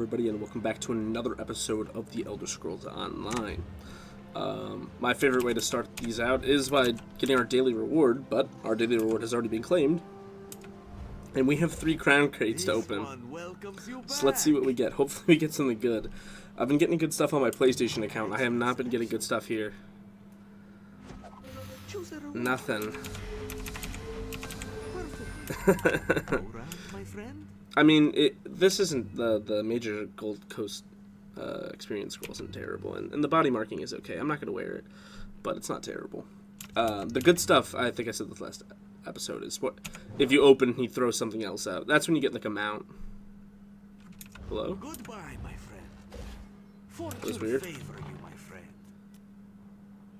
everybody, and welcome back to another episode of The Elder Scrolls Online. My favorite way to start these out is by getting our daily reward, but our daily reward has already been claimed. And we have 3 crown crates to open. So let's see what we get. Hopefully we get something good. I've been getting good stuff on my PlayStation account. I have not been getting good stuff here. Nothing. I mean, this isn't the major Gold Coast experience scroll isn't terrible, and the body marking is okay. I'm not going to wear it, but it's not terrible. The good stuff, I think I said this last episode, is what if you open, he throws something else out. That's when you get like a mount. Hello? Goodbye, my friend. That was weird. Favor you, my friend.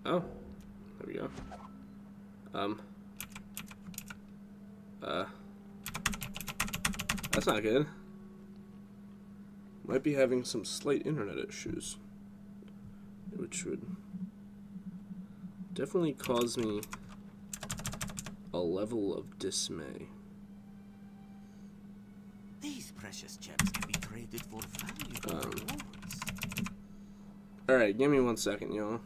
Oh, there we go. That's not good. Might be having some slight internet issues, which would definitely cause me a level of dismay. These precious gems can be traded for valuable rewards. Alright, give me 1 second, y'all.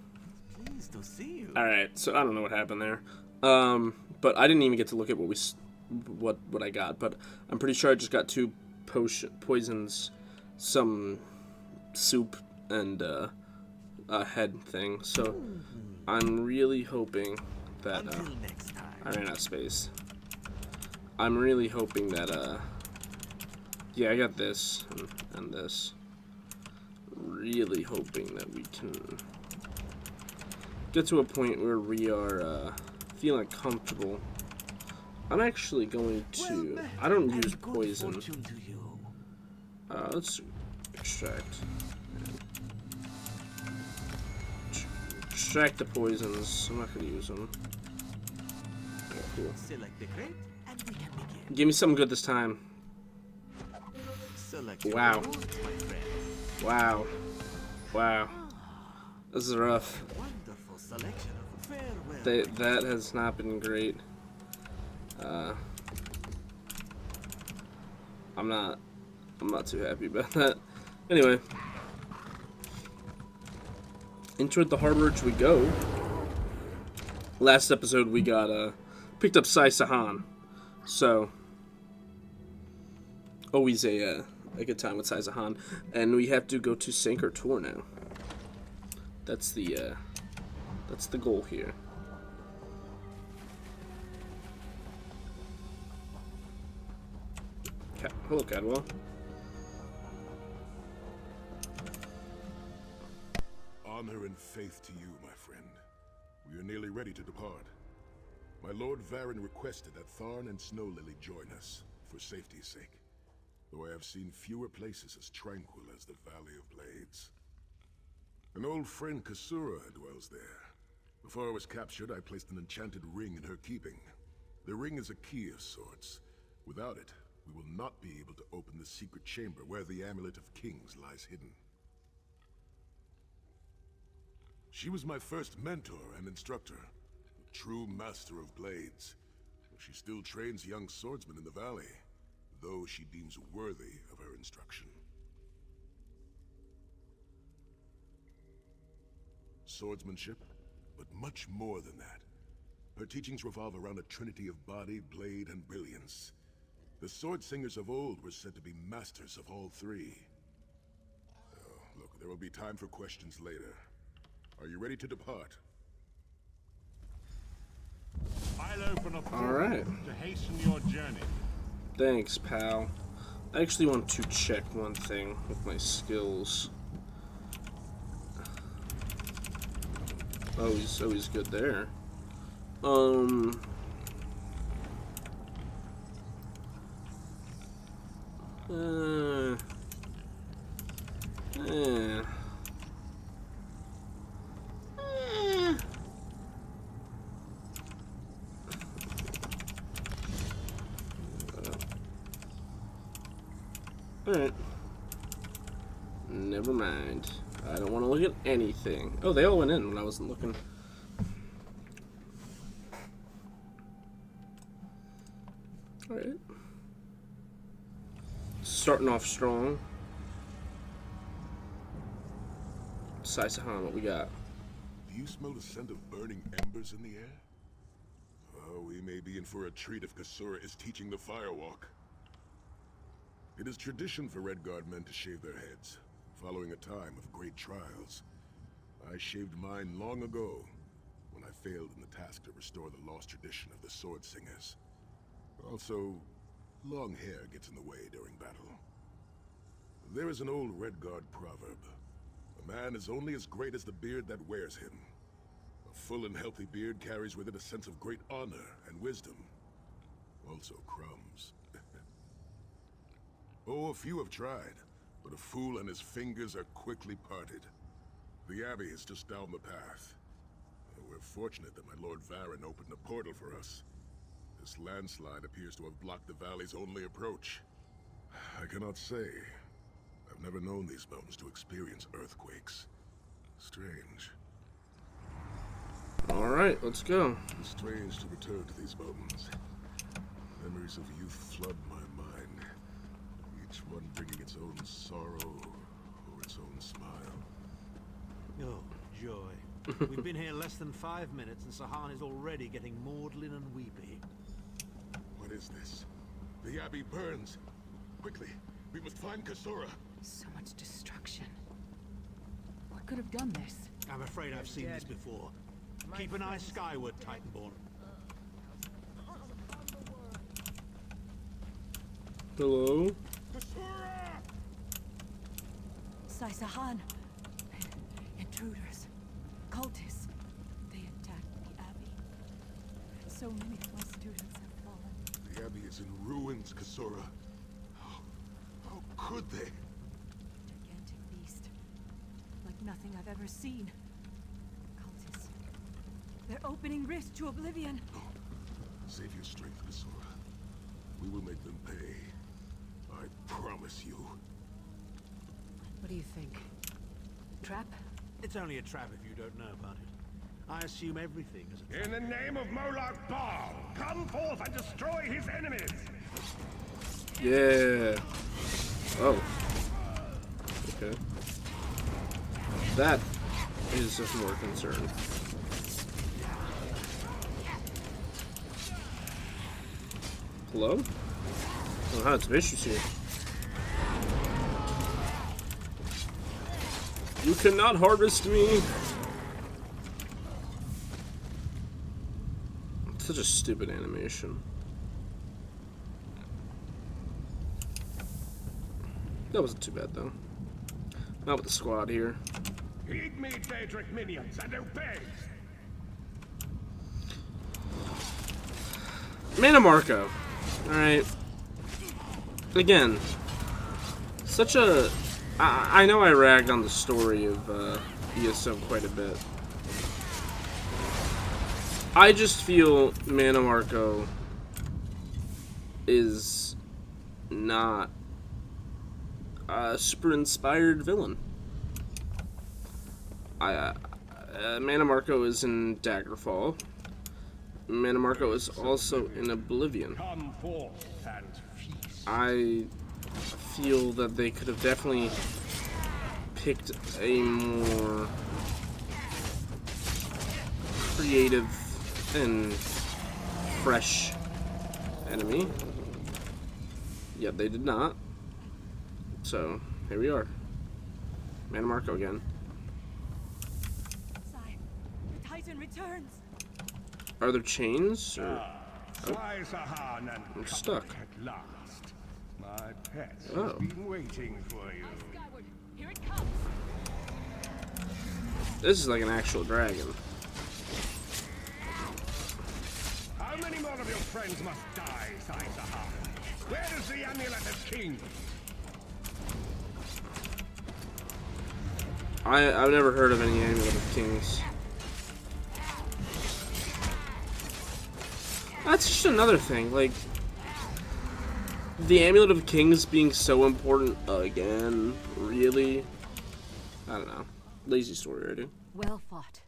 Pleased to see you. Alright, so I don't know what happened there. But I didn't even get to look at what I got, but I'm pretty sure I just got 2 poisons, some soup, and a head thing. So I'm really hoping that Until next time. I ran out of space. I'm really hoping that yeah, I got this and this. Really hoping that we can get to a point where we are feeling comfortable. I'm actually going to... I don't use poison. Let's extract. Extract the poisons. I'm not going to use them. Okay, cool. Select the crate and we can begin. Give me something good this time. Select Wow. your rewards, my friend. Wow. Wow. This is rough. Wonderful selection of farewell. That has not been great. I'm not too happy about that. Anyway, into the harborage we go. Last episode we got picked up Sai Sahan, so always a good time with Sai Sahan, and we have to go to Sanker Tor now. That's the goal here. Hello, Cadwell. Honor and faith to you, my friend. We are nearly ready to depart. My Lord Varen requested that Tharn and Snow Lily join us, for safety's sake. Though I have seen fewer places as tranquil as the Valley of Blades. An old friend, Kasura, dwells there. Before I was captured, I placed an enchanted ring in her keeping. The ring is a key of sorts. Without it, we will not be able to open the secret chamber where the Amulet of Kings lies hidden. She was my first mentor and instructor, a true master of blades. She still trains young swordsmen in the valley, though she deems worthy of her instruction. Swordsmanship, but much more than that. Her teachings revolve around a trinity of body, blade, and brilliance. The sword singers of old were said to be masters of all 3. Oh, look, there will be time for questions later. Are you ready to depart? I'll open a portal Alright. to hasten your journey. Thanks, pal. I actually want to check one thing with my skills. Oh, he's good there. Alright. Never mind. I don't want to look at anything. Oh, they all went in when I wasn't looking. Alright. Starting off strong. Sai Sahan, what we got? Do you smell the scent of burning embers in the air? Oh, we may be in for a treat if Kasura is teaching the firewalk. It is tradition for Redguard men to shave their heads, following a time of great trials. I shaved mine long ago, when I failed in the task to restore the lost tradition of the Sword Singers. Also, long hair gets in the way during battle. There is an old Redguard proverb. A man is only as great as the beard that wears him. A full and healthy beard carries with it a sense of great honor and wisdom. Also crumbs. Oh, a few have tried, but a fool and his fingers are quickly parted. The Abbey is just down the path. We're fortunate that my Lord Varen opened a portal for us. This landslide appears to have blocked the valley's only approach. I cannot say. I've never known these mountains to experience earthquakes. Strange. Alright, let's go. It's strange to return to these mountains. Memories of youth flood my mind. Each one bringing its own sorrow or its own smile. Oh, joy. We've been here less than 5 minutes and Sahan is already getting maudlin and weepy. What is this? The Abbey burns. Quickly, we must find Kasura. So much destruction. What could have done this? I'm afraid I've seen this before. Keep an eye skyward, Titanborn. Hello? Sai Sahan. Intruders. Cultists. They attacked the Abbey. So many of my students have fallen. The Abbey is in ruins, Kasura. How could they? Gigantic beast. Like nothing I've ever seen. Cultists. They're opening rifts to oblivion. No. Save your strength, Kasura. We will make them pay. I promise you. What do you think? Trap? It's only a trap if you don't know about it. I assume everything is a trap. In the name of Moloch Baal, come forth and destroy his enemies! Yeah. Oh. Okay. That is of more concern. Hello? Oh, huh, it's vicious here. You cannot harvest me! Such a stupid animation. That wasn't too bad, though. Not with the squad here. Heed me, Daedric minions, and obey! Mannimarco. Alright. Again. Such a... I know I ragged on the story of ESO quite a bit. I just feel Mannimarco is not a super inspired villain. Mannimarco is in Daggerfall. Mannimarco is also in Oblivion. Come forth and feast. I feel that they could have definitely picked a more creative and fresh enemy. Yet they did not. So, here we are. Mannimarco again. Sai, the Titan returns. Are there chains? Or... Sai Sahan and I'm stuck. at last. My pets Oh. have been waiting for you. Skyward, here it comes. This is like an actual dragon. How many more of your friends must die, Sai Sahan? Where is the Amulet of King? I've never heard of any Amulet of Kings. That's just another thing, like, the Amulet of Kings being so important again, really? I don't know. Lazy story writing. Well fought.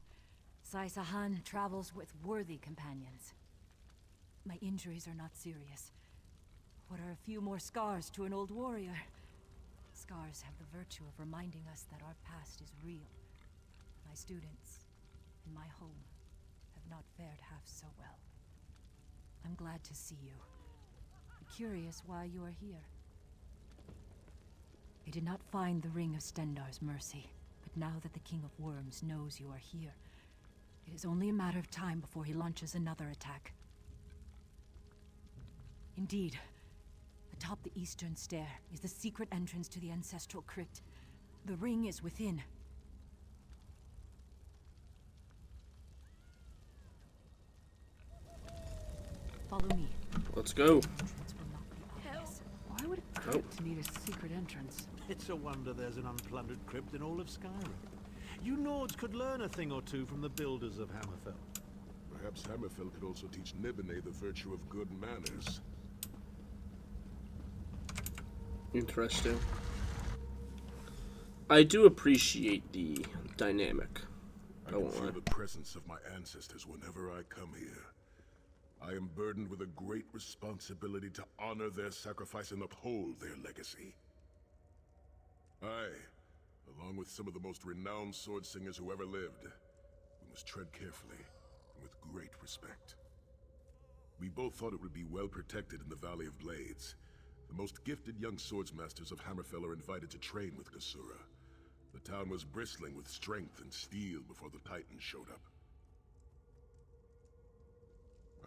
Sai Sahan travels with worthy companions. My injuries are not serious. What are a few more scars to an old warrior? Scars have the virtue of reminding us that our past is real, My students in my home have not fared half so well. I'm glad to see you. I'm curious why you are here. I did not find the Ring of Stendarr's mercy, but now that the King of Worms knows you are here, it is only a matter of time before he launches another attack. Indeed, atop the eastern stair is the secret entrance to the ancestral crypt. The ring is within. Follow me. Let's go. Entrance will not be obvious. Why would a crypt need a secret entrance? It's a wonder there's an unplundered crypt in all of Skyrim. You Nords could learn a thing or two from the builders of Hammerfell. Perhaps Hammerfell could also teach Nibene the virtue of good manners. Interesting. I do appreciate the dynamic. I I can won't feel lie. the presence of my ancestors whenever I come here. I am burdened with a great responsibility to honor their sacrifice and uphold their legacy. I, along with some of the most renowned sword singers who ever lived, we must tread carefully and with great respect. We both thought it would be well protected in the Valley of Blades. The most gifted young swordsmasters of Hammerfell are invited to train with Kasura. The town was bristling with strength and steel before the Titans showed up.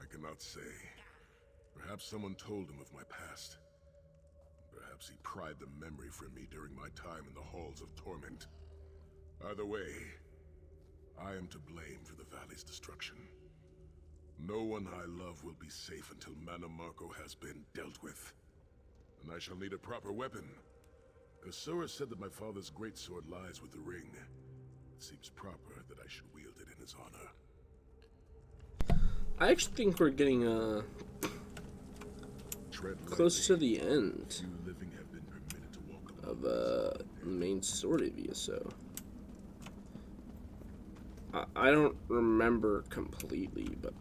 I cannot say. Perhaps someone told him of my past. Perhaps he pried the memory from me during my time in the halls of torment. Either way, I am to blame for the valley's destruction. No one I love will be safe until Mannimarco has been dealt with. And I shall need a proper weapon. Kasura said that my father's greatsword lies with the ring. It seems proper that I should wield it in his honor. I actually think we're getting Tread close to the end Few living have been permitted to walk of alone. the main story of ESO. I don't remember completely, but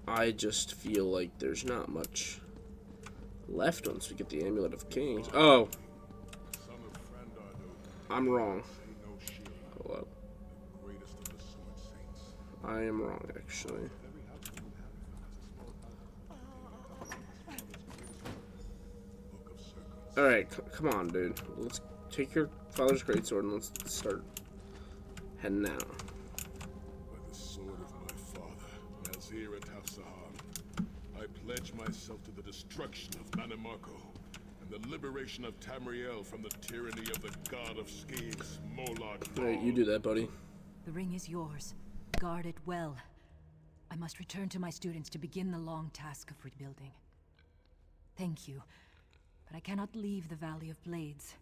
I just feel like there's not much left once we get the Amulet of Kings. Oh, Son of Frandar, I'm wrong. say no shield, Hold up. greatest of the sword saints. I am wrong, actually. Every household in Hammerfell has a small book of circles. Alright, come on, dude. Let's take your father's greatsword and let's start heading out. By the sword of my father, Nazir and Hafsahan, I pledge myself to the destruction of Mannimarco and the liberation of Tamriel from the tyranny of the god of schemes, Molag. Alright, you do that, buddy. The ring is yours. Guard it well. I must return to my students to begin the long task of rebuilding. Thank you, but I cannot leave the Valley of Blades.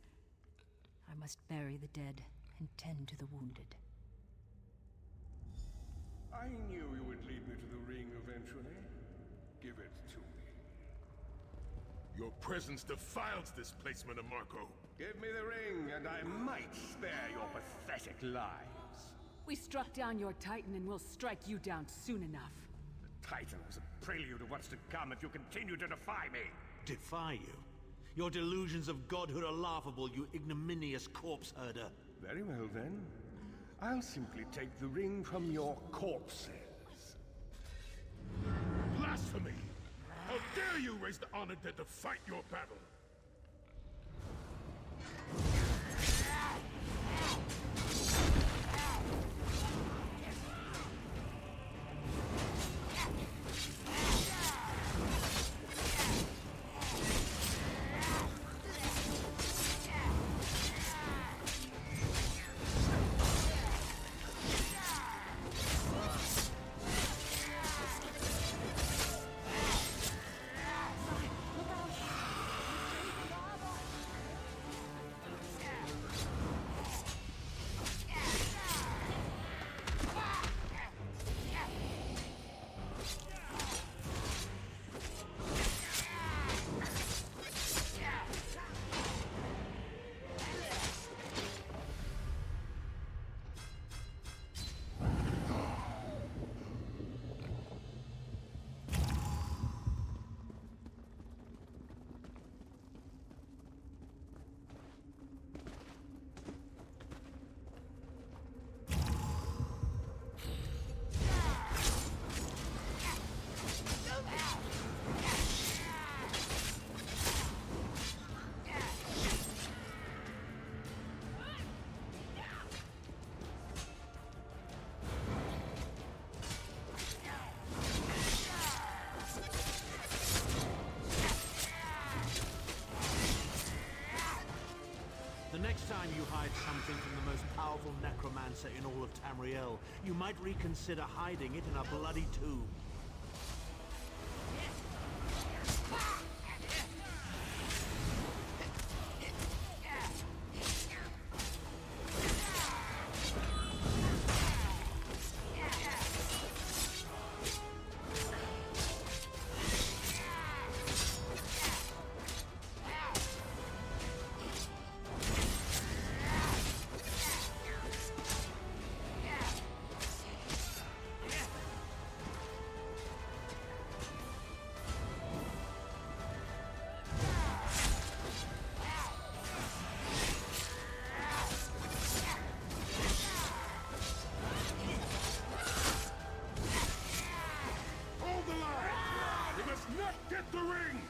I must bury the dead and tend to the wounded. I knew you would lead me to the ring eventually. Give it to me. Your presence defiles this place, Mannimarco. Give me the ring, and I might spare your pathetic lives. We struck down your Titan and we'll strike you down soon enough. The Titan was a prelude of what's to come if you continue to defy me. Defy you? Your delusions of godhood are laughable, you ignominious corpse herder. Very well then. I'll simply take the ring from your corpses. Blasphemy! How dare you raise the honored dead to fight your battle? hide something from the most powerful necromancer in all of Tamriel, you might reconsider hiding it in a bloody tomb. Hold the line! We must not get the ring!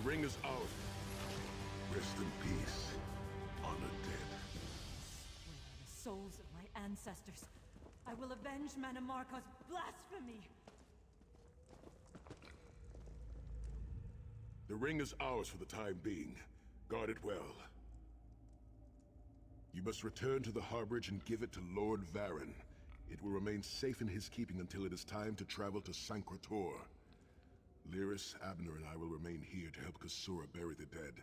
The ring is out. Rest in peace, honor dead. Where are the souls of my ancestors? I will avenge Mannimarco's blasphemy! The ring is ours for the time being. Guard it well. You must return to the Harborage and give it to Lord Varen. It will remain safe in his keeping until it is time to travel to Sancretor. Lyris, Abner, and I will remain here to help Kasura bury the dead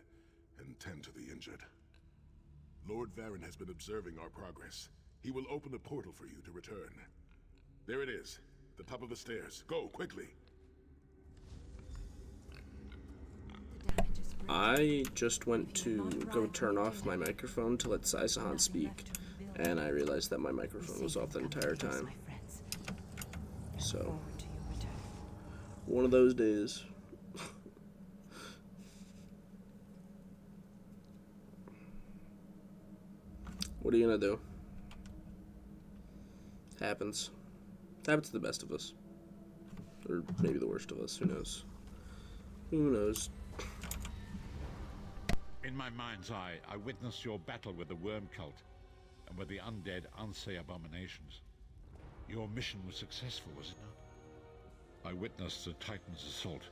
and tend to the injured. Lord Varen has been observing our progress. He will open a portal for you to return. There it is, the top of the stairs. Go, quickly! The damage is great. I just went to go turn off my microphone to let Saisahan speak, and I realized that my microphone was off the entire time. So, Forward to your return. one of those days. What are you gonna do? Happens. Happens to the best of us. Or maybe the worst of us, who knows? Who knows? In my mind's eye, I witnessed your battle with the worm cult and with the undead Unsay abominations. Your mission was successful, was it not? I witnessed the Titan's assault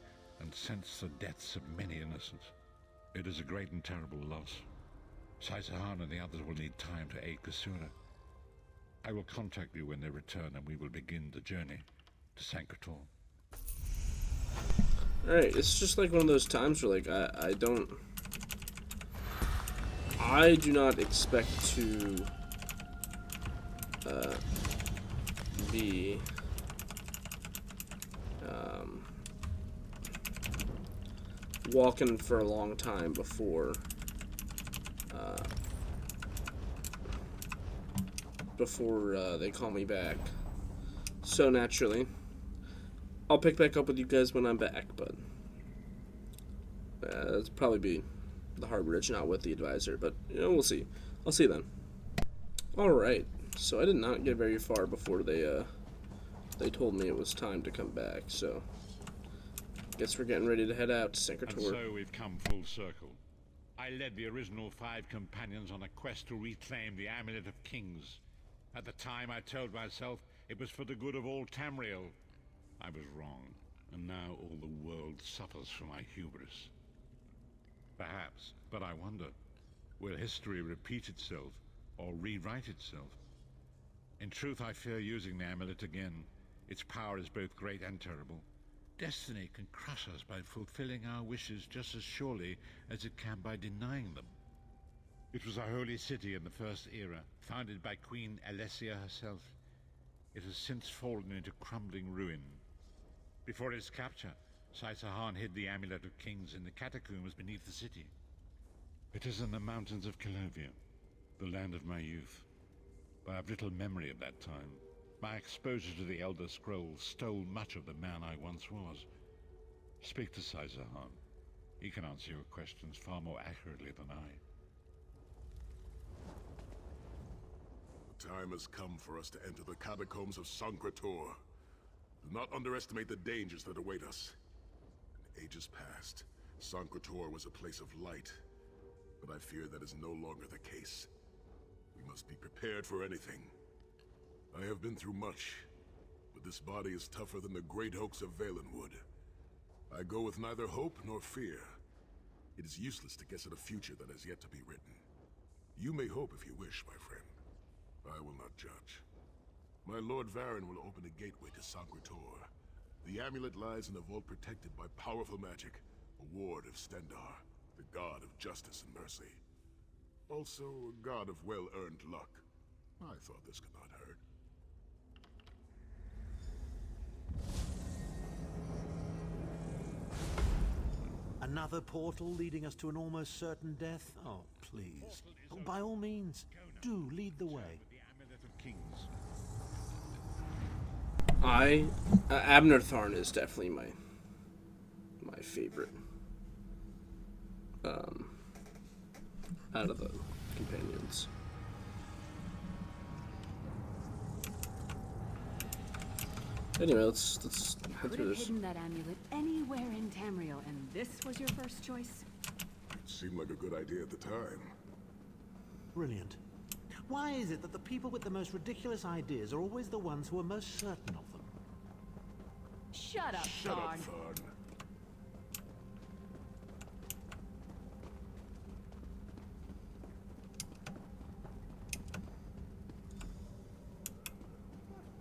and sensed the deaths of many innocents. It is a great and terrible loss. Saisahan and the others will need time to aid Kasura. I will contact you when they return and we will begin the journey to Sancretor. Alright, it's just like one of those times where, like, I do not expect to be walking for a long time before they call me back. So naturally, I'll pick back up with you guys when I'm back, but it'll probably be the Harborage, not with the advisor, but you know, we'll see. I'll see you then. Alright, so I did not get very far before they told me it was time to come back, so guess we're getting ready to head out to And Sancretor. so we've come full circle. I led the original 5 companions on a quest to reclaim the Amulet of Kings. At the time, I told myself it was for the good of all Tamriel. I was wrong, and now all the world suffers from my hubris. Perhaps, but I wonder, will history repeat itself, or rewrite itself? In truth, I fear using the amulet again. Its power is both great and terrible. Destiny can crush us by fulfilling our wishes just as surely as it can by denying them. It was a holy city in the First Era, founded by Queen Alessia herself. It has since fallen into crumbling ruin. Before its capture, Saitahan hid the Amulet of Kings in the catacombs beneath the city. It is in the mountains of Kilovia, the land of my youth. I have little memory of that time. My exposure to the Elder Scrolls stole much of the man I once was. Speak to Saitahan. He can answer your questions far more accurately than I. The time has come for us to enter the catacombs of Sankrator. Do not underestimate the dangers that await us. In ages past, Sankrator was a place of light, but I fear that is no longer the case. We must be prepared for anything. I have been through much, but this body is tougher than the great oaks of Valenwood. I go with neither hope nor fear. It is useless to guess at a future that has yet to be written. You may hope if you wish, my friend. I will not judge. My Lord Varen will open a gateway to Sankrator. The amulet lies in a vault protected by powerful magic, a ward of Stendar, the god of justice and mercy. Also, a god of well-earned luck. I thought this could not hurt. Another portal leading us to an almost certain death? Oh, please. Oh, by all means, do lead the way. The Amulet of Kings. Abner Tharn is definitely my favorite. Out of the companions. Anyway, let's head Could through have this. hidden that amulet anywhere in Tamriel, and this was your first choice? It seemed like a good idea at the time. Brilliant. Why is it that the people with the most ridiculous ideas are always the ones who are most certain of them? Shut up, Shut up, Thorn. Tharn.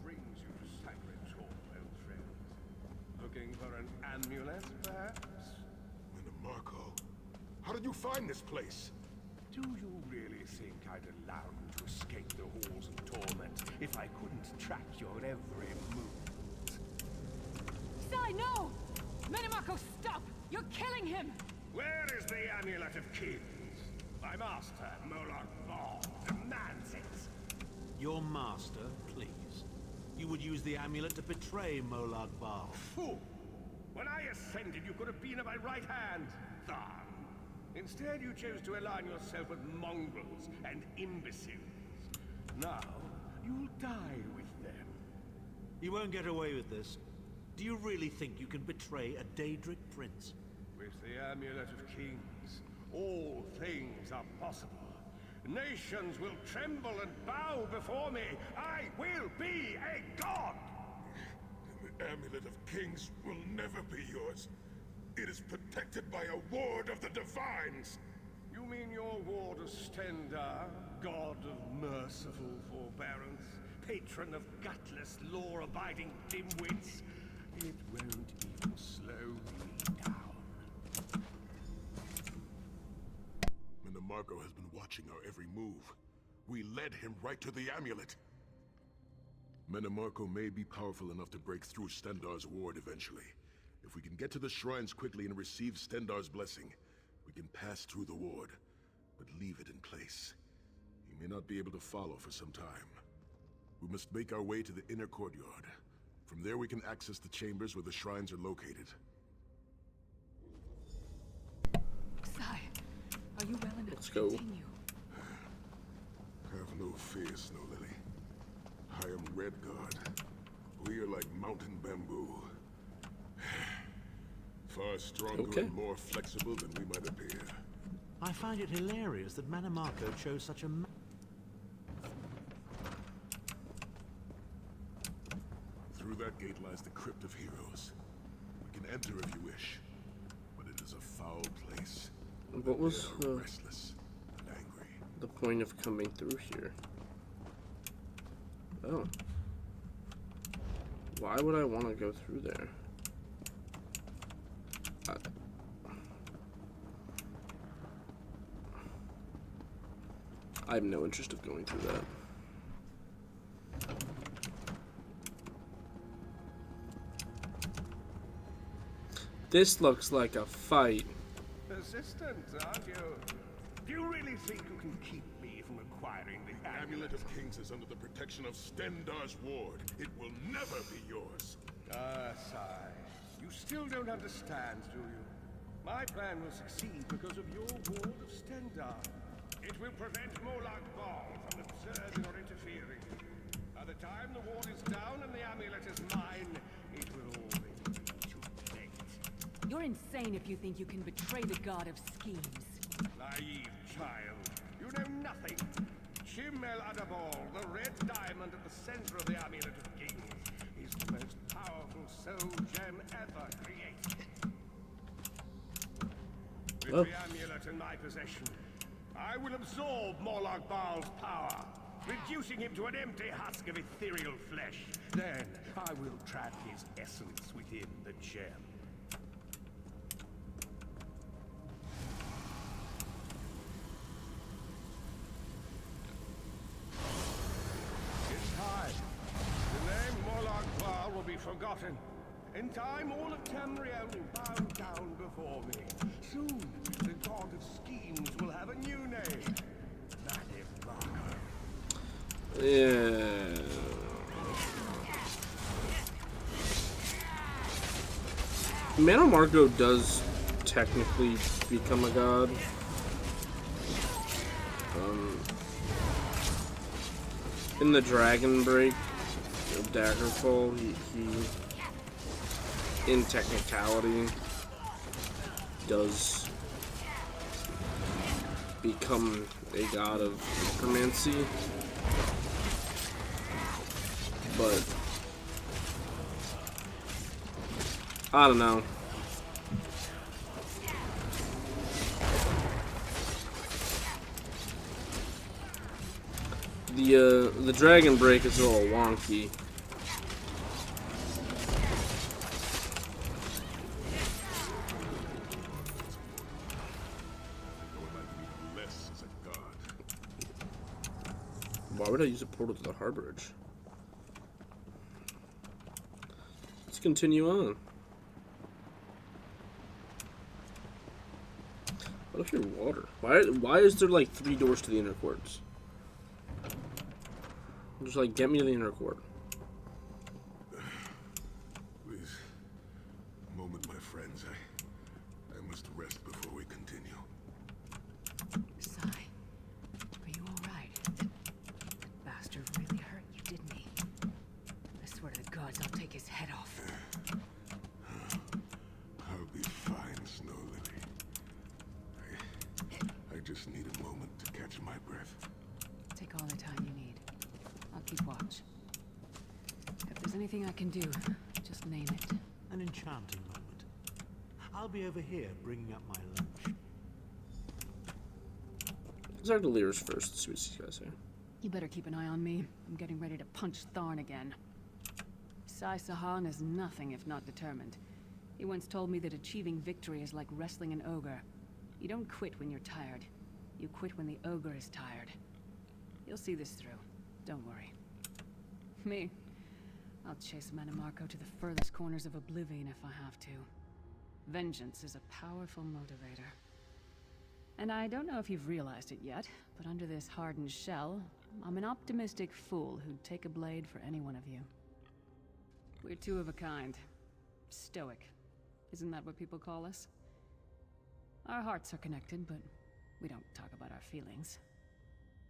Brings you to Sankrator, old friend? Looking for an amulet, perhaps? Mannimarco, how did you find this place? Do you really think I'd allow you to escape the halls of torment if I couldn't track your every move? Sai, no! Mannimarco, stop! You're killing him! Where is the Amulet of Kings? My master, Molar Ball, demands it. Your master, please. You would use the amulet to betray Molag Bal. Fool! When I ascended, you could have been at my right hand, Tharn. Instead, you chose to align yourself with mongrels and imbeciles. Now, you'll die with them. You won't get away with this. Do you really think you can betray a Daedric prince? With the Amulet of Kings, all things are possible. Nations will tremble and bow before me. I will be a god! The Amulet of Kings will never be yours. It is protected by a ward of the Divines. You mean your ward of Stendar, god of merciful forbearance, patron of gutless, law-abiding dimwits? It won't even slow me down. Mannimarco has been watching our every move. We led him right to the amulet. Mannimarco may be powerful enough to break through Stendar's ward eventually. If we can get to the shrines quickly and receive Stendar's blessing, we can pass through the ward, but leave it in place. He may not be able to follow for some time. We must make our way to the inner courtyard. From there we can access the chambers where the shrines are located. Sai, are you well enough Let's to go. continue? Have no fear, Snow Lily. I am Red Guard. We are like mountain bamboo. Far stronger Okay. and more flexible than we might appear. I find it hilarious that Mannimarco chose such a Through that gate lies the Crypt of Heroes. We can enter if you wish, but it is a foul place. What was They are restless and angry. the point of coming through here? Oh. Why would I want to go through there? I have no interest of going through that. This looks like a fight. Persistent, aren't you? Do you really think you can keep me from acquiring the Amulet of Kings is under the protection of Stendar's ward. It will never be yours. Ah, sigh. You still don't understand, do you? My plan will succeed because of your ward of Stendar. It will prevent Molag Bal from observing or interfering. By the time the ward is down and the amulet is mine, it will already be too late. You're insane if you think you can betray the god of schemes. Naive child. You know nothing. Shim El Adabal, the red diamond at the center of the Amulet of Kings, is the most powerful soul gem ever created. With the amulet in my possession, I will absorb Molag Bal's power, reducing him to an empty husk of ethereal flesh. Then I will trap his essence within the gem. In time, the name Molag Bal will be forgotten. In time, all of Tamriel will bow down before me. Soon, the god of schemes will have a new name. Mannimarco. Yeah. Mannimarco does technically become a god. In the Dragon Break, Daggerfall, he in technicality does become a god of necromancy, but I don't know. The Dragon Break is a little wonky. Why would I use a portal to the harborage? Let's continue on. What if you're water? Why is there like 3 doors to the inner courts? Just like get me to the inner court. Please, a moment, my friends. I must rest before we continue. Sai, are you alright? That bastard really hurt you, didn't he? I swear to the gods, I'll take his head off. I'll be fine, Snow Lily. I just need a moment to catch my breath. Take all the time you need. I'll keep watch. If there's anything I can do, just name it. An enchanting moment. I'll be over here bringing up my lunch. Let's talk to Lyra's first. See what these guys say. You better keep an eye on me. I'm getting ready to punch Tharn again. Sai Sahan is nothing if not determined. He once told me that achieving victory is like wrestling an ogre. You don't quit when you're tired. You quit when the ogre is tired. You'll see this through. Don't worry. Me? I'll chase Mannimarco to the furthest corners of oblivion if I have to. Vengeance is a powerful motivator. And I don't know if you've realized it yet, but under this hardened shell, I'm an optimistic fool who'd take a blade for any one of you. We're two of a kind. Stoic. Isn't that what people call us? Our hearts are connected, but we don't talk about our feelings.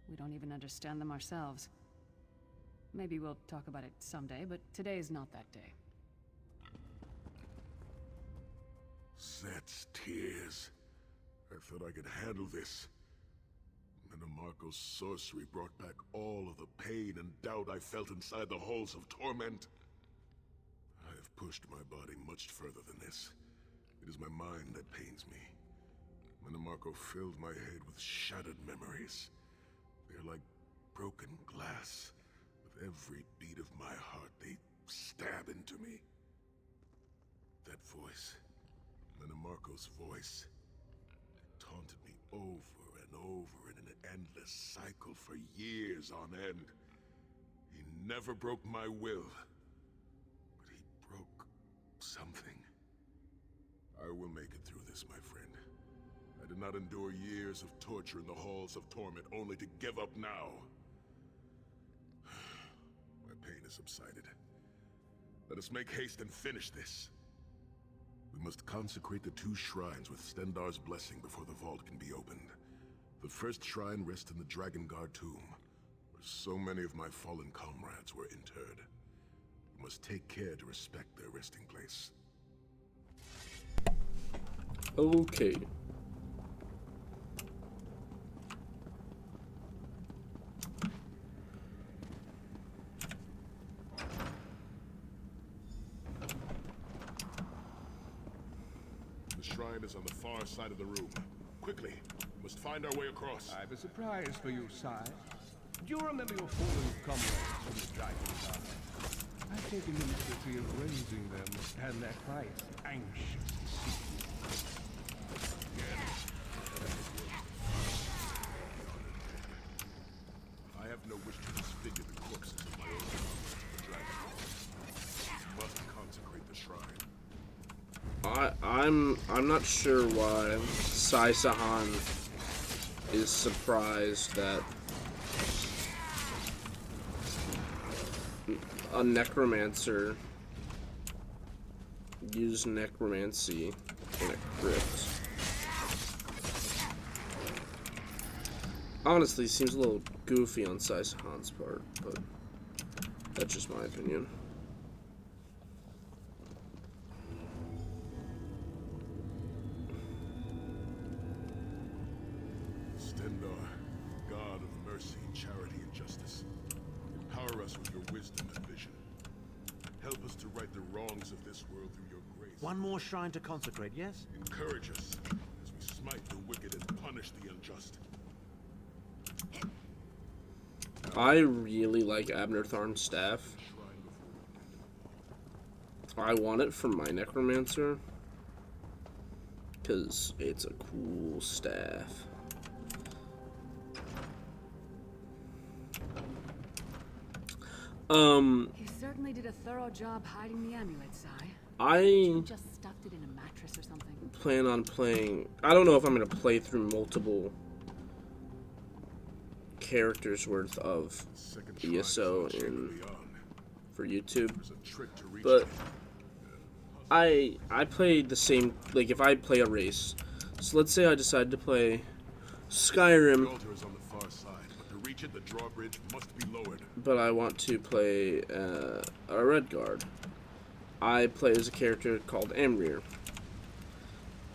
We don't even understand them ourselves. Maybe we'll talk about it someday, but today is not that day. Set's tears. I thought I could handle this. Mannimarco's sorcery brought back all of the pain and doubt I felt inside the halls of torment. I have pushed my body much further than this. It is my mind that pains me. Mannimarco filled my head with shattered memories. They're like broken glass. With every beat of my heart, they stab into me. That voice, Mannimarco's voice, it taunted me over and over in an endless cycle for years on end. He never broke my will, but he broke something. I will make it through this, my friend. I did not endure years of torture in the halls of torment only to give up now. My pain has subsided. Let us make haste and finish this. We must consecrate the 2 shrines with Stendarr's blessing before the vault can be opened. The first shrine rests in the Dragon Guard tomb, where so many of my fallen comrades were interred. We must take care to respect their resting place. Okay. The shrine is on the far side of the room. Quickly, we must find our way across. I've a surprise for you, sire. Do you remember your fallen comrades from the Dragon Guard? I've taken the liberty of raising them and their Christ anxious to see you. I have no wish to disfigure the corpses of my own comrades of the Dragon Guard. We must consecrate the shrine. I'm not sure why Sai Sahan is surprised that a necromancer used necromancy in a crypt. Honestly, seems a little goofy on Sai Sahan's part, but that's just my opinion. Stendarr, God of mercy, charity, and justice, empower us with your wisdom and vision. Help us to right the wrongs of this world through your grace. One more shrine to consecrate, yes? Encourage us as we smite the wicked and punish the unjust. I really like Abner Tharn's staff. I want it for my necromancer because it's a cool staff. You certainly did a thorough job hiding the amulet, Sai. I You just stuffed it in a mattress or something. plan on playing. I don't know if I'm gonna play through multiple characters worth of ESO in for YouTube, but I played the same. Like if I play a race, so let's say I decide to play Skyrim, The altar is on the far side, but to reach it, the drawbridge must be lowered. but I want to play a Red Guard. I play as a character called Amrir,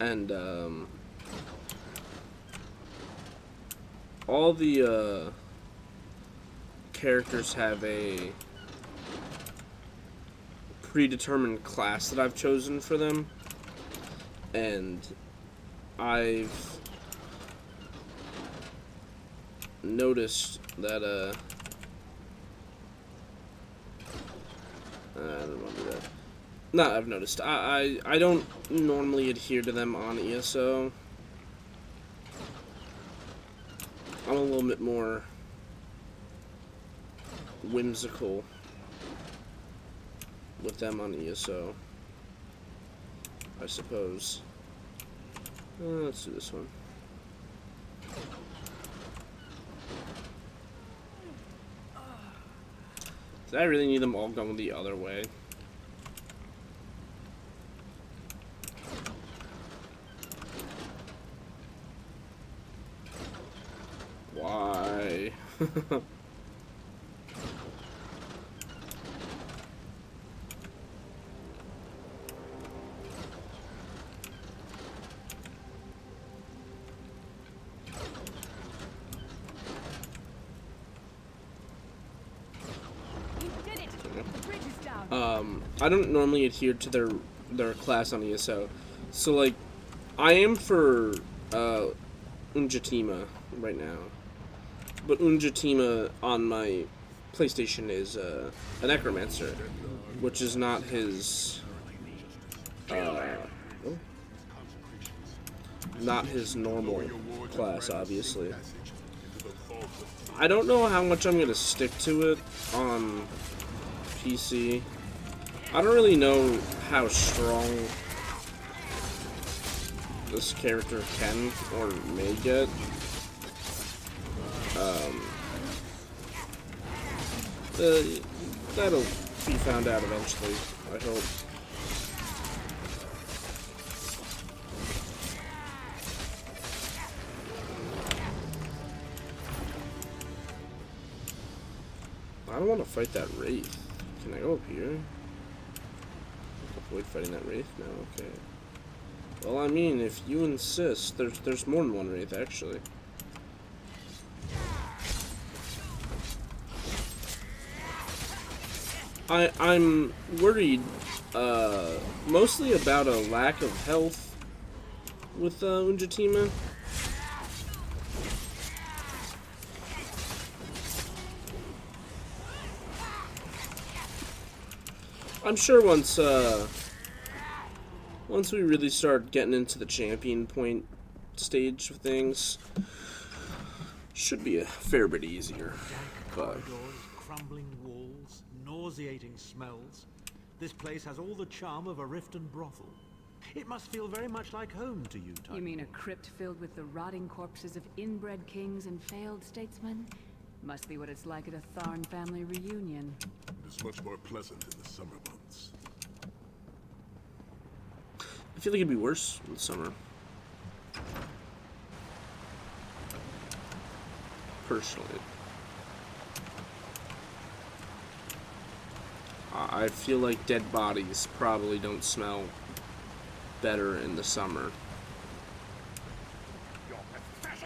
and all the characters have a predetermined class that I've chosen for them, and I've noticed that I don't want to do that. No, I've noticed. I don't normally adhere to them on ESO. I'm a little bit more whimsical with them on ESO, I suppose. Let's do this one. Did I really need them all going the other way? Why? I don't normally adhere to their class on ESO, so like I am for Unjatima right now, but Unjatima on my PlayStation is a Necromancer, which is not his not his normal class, obviously. I don't know how much I'm gonna stick to it on PC. I don't really know how strong this character can or may get. That'll be found out eventually, I hope. I don't want to fight that Wraith. Can I go up here? Avoid fighting that Wraith? No, okay. Well, I mean, if you insist, there's more than one Wraith, actually. I'm worried, mostly about a lack of health with Unjatima. I'm sure once we really start getting into the champion point stage of things, should be a fair bit easier. But Crumbling walls, nauseating smells. This place has all the charm of a Riften brothel. It must feel very much like home to you, Titan. You mean a crypt filled with the rotting corpses of inbred kings and failed statesmen? Must be what it's like at a Tharn family reunion. It's much more pleasant in the summer months. I feel like it'd be worse in the summer. Personally. I feel like dead bodies probably don't smell better in the summer.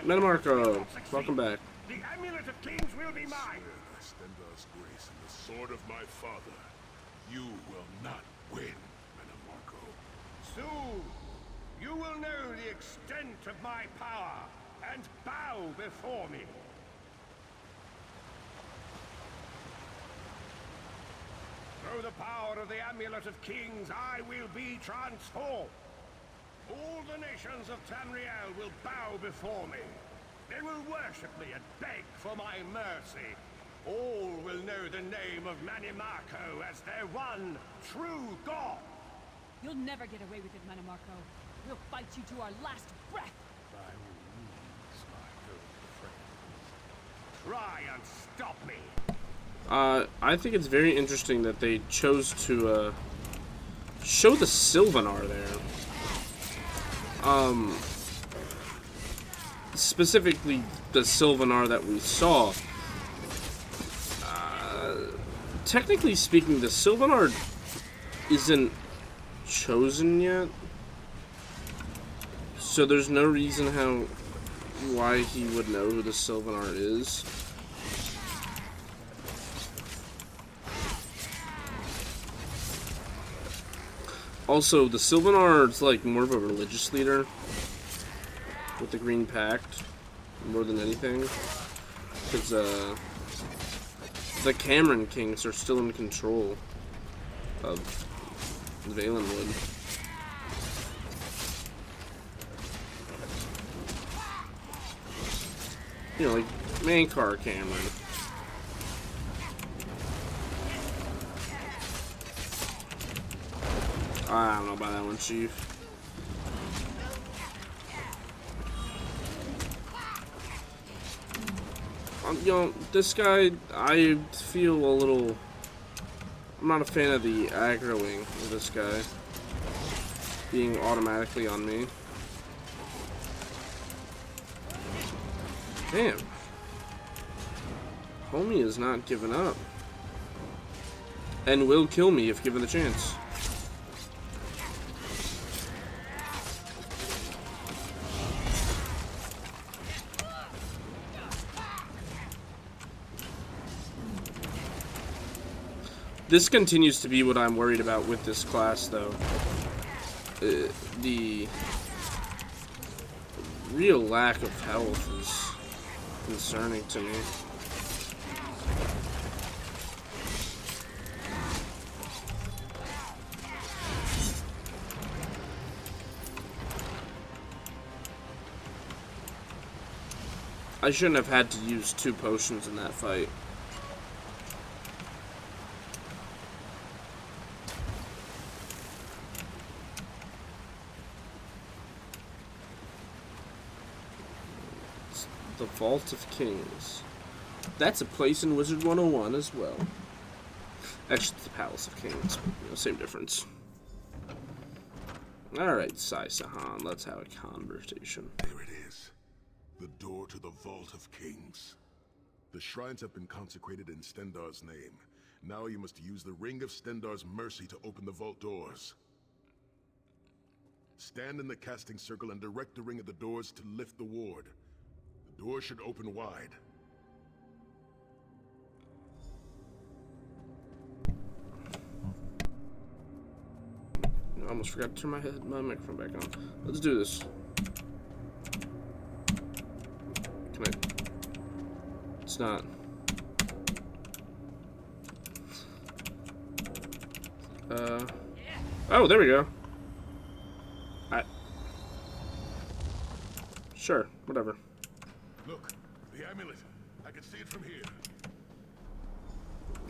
Mannimarco, welcome back. The Amulet of Kings will be mine. Stendar's grace and the sword of my father. You will not win, Mannimarco. Soon, you will know the extent of my power and bow before me. Through the power of the Amulet of Kings, I will be transformed. All the nations of Tamriel will bow before me. They will worship me and beg for my mercy. All will know the name of Mannimarco as their one true god. You'll never get away with it, Mannimarco. We'll fight you to our last breath. By all means, my good friends. Try and stop me. I think it's very interesting that they chose to show the Sylvanar there. Specifically the Sylvanar that we saw. Technically speaking, the Sylvanar isn't chosen yet, so there's no reason why he would know who the Sylvanar is. Also, the Sylvanar is like more of a religious leader with the Green Pact, more than anything, because the Cameron Kings are still in control of Valenwood. You know, like Mankar Cameron. I don't know about that one, Chief. You know, this guy, I feel a little... I'm not a fan of the aggroing of this guy being automatically on me. Damn. Homie is not giving up. And will kill me if given the chance. This continues to be what I'm worried about with this class, though. The real lack of health is concerning to me. I shouldn't have had to use 2 potions in that fight. It's the Vault of Kings. That's a place in Wizard 101 as well. Actually, it's the Palace of Kings. You know, same difference. Alright, Sai Sahan, let's have a conversation. There it is. The door to the Vault of Kings. The shrines have been consecrated in Stendarr's name. Now you must use the Ring of Stendarr's mercy to open the vault doors. Stand in the casting circle and direct the ring of the doors to lift the ward. The door should open wide. I almost forgot to turn my microphone back on. Let's do this. Can I? It's not. Oh, there we go. Sure, whatever. Look, the amulet. I can see it from here.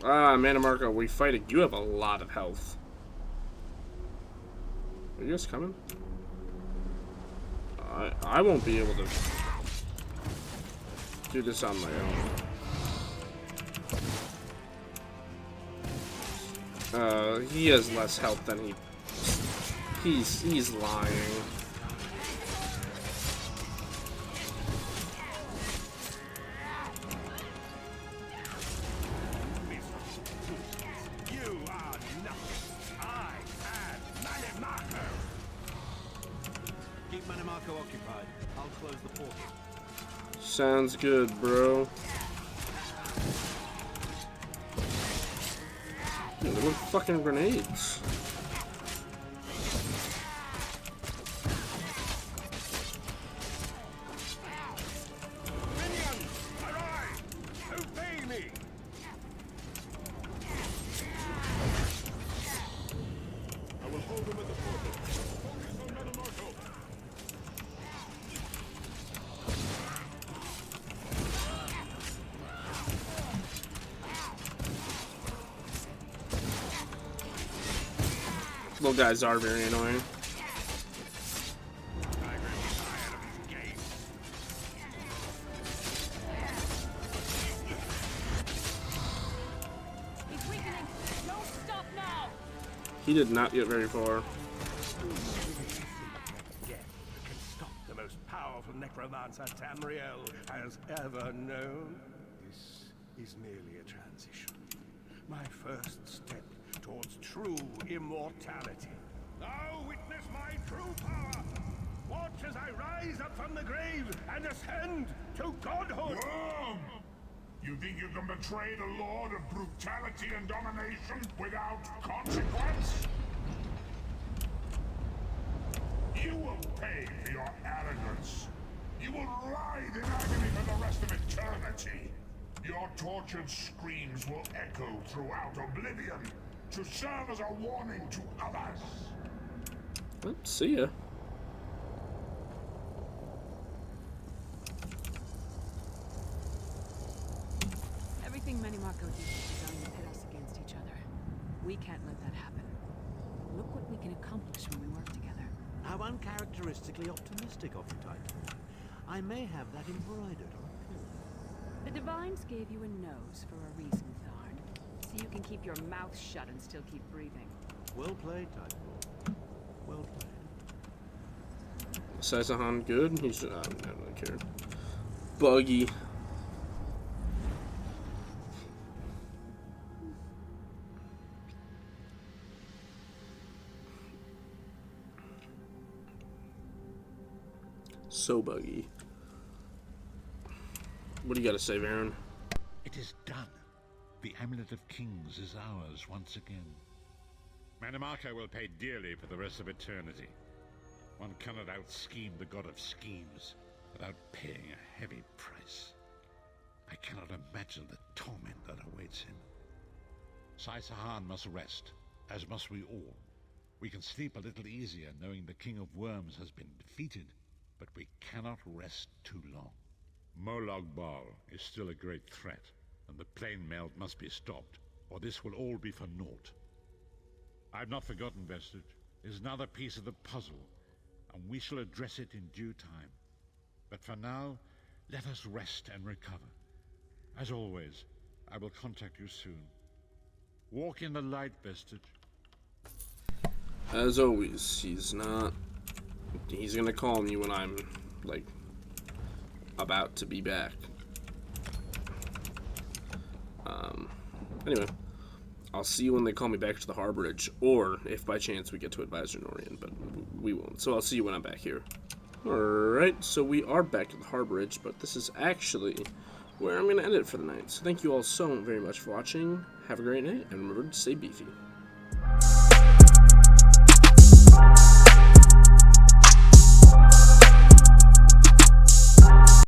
Ah, Mannimarco, we fighting. You have a lot of health. Are you guys coming? I won't be able to do this on my own. He has less health than he's lying. You are nothing. I am Mannimarco. Keep Mannimarco occupied. I'll close the portal. Sounds good, bro. Dude, they were fucking grenades. Minions, arise! Obey me! I will hold him at the portal. Focus on Mannimarco. Little guys are very annoying. He's weakening. No, stop now. He did not get very far. Death can stop the most powerful necromancer Tamriel has ever known. This is merely a transition. My first step towards true immortality. Now witness my true power. Watch as I rise up from the grave and ascend to godhood. Worm! You think you can betray the Lord of brutality and domination without consequence? You will pay for your arrogance. You will writhe in agony for the rest of eternity. Your tortured screams will echo throughout oblivion to serve as a warning to others. Well, see ya. Everything Mannimarco did was designed to pit us against each other. We can't let that happen. Look what we can accomplish when we work together. How uncharacteristically optimistic of you, Titan. I may have that embroidered on a pillar. The Divines gave you a nose for a reason, Tharn. So you can keep your mouth shut and still keep breathing. Well played, Titan. Well played. Sai Sahan good? He's I don't really care. Buggy. So buggy. What do you gotta say, Varen? It is done. the Amulet of Kings is ours once again. Mannimarco will pay dearly for the rest of eternity. One cannot out-scheme the god of schemes without paying a heavy price. I cannot imagine the torment that awaits him. Sai Sahan must rest, as must we all. We can sleep a little easier knowing the King of Worms has been defeated, but we cannot rest too long. Molag Bal is still a great threat, and the plane melt must be stopped, or this will all be for naught. I've not forgotten Vestige. It is another piece of the puzzle, and we shall address it in due time. But for now, let us rest and recover. As always, I will contact you soon. Walk in the light, Vestige. As always, he's gonna call me when I'm, like, about to be back. Anyway, I'll see you when they call me back to the Harborage, or if by chance we get to Advisor Norian, but we won't. So I'll see you when I'm back here. Alright, so we are back to the Harborage, but this is actually where I'm going to end it for the night. So thank you all so very much for watching. Have a great night, and remember to stay beefy.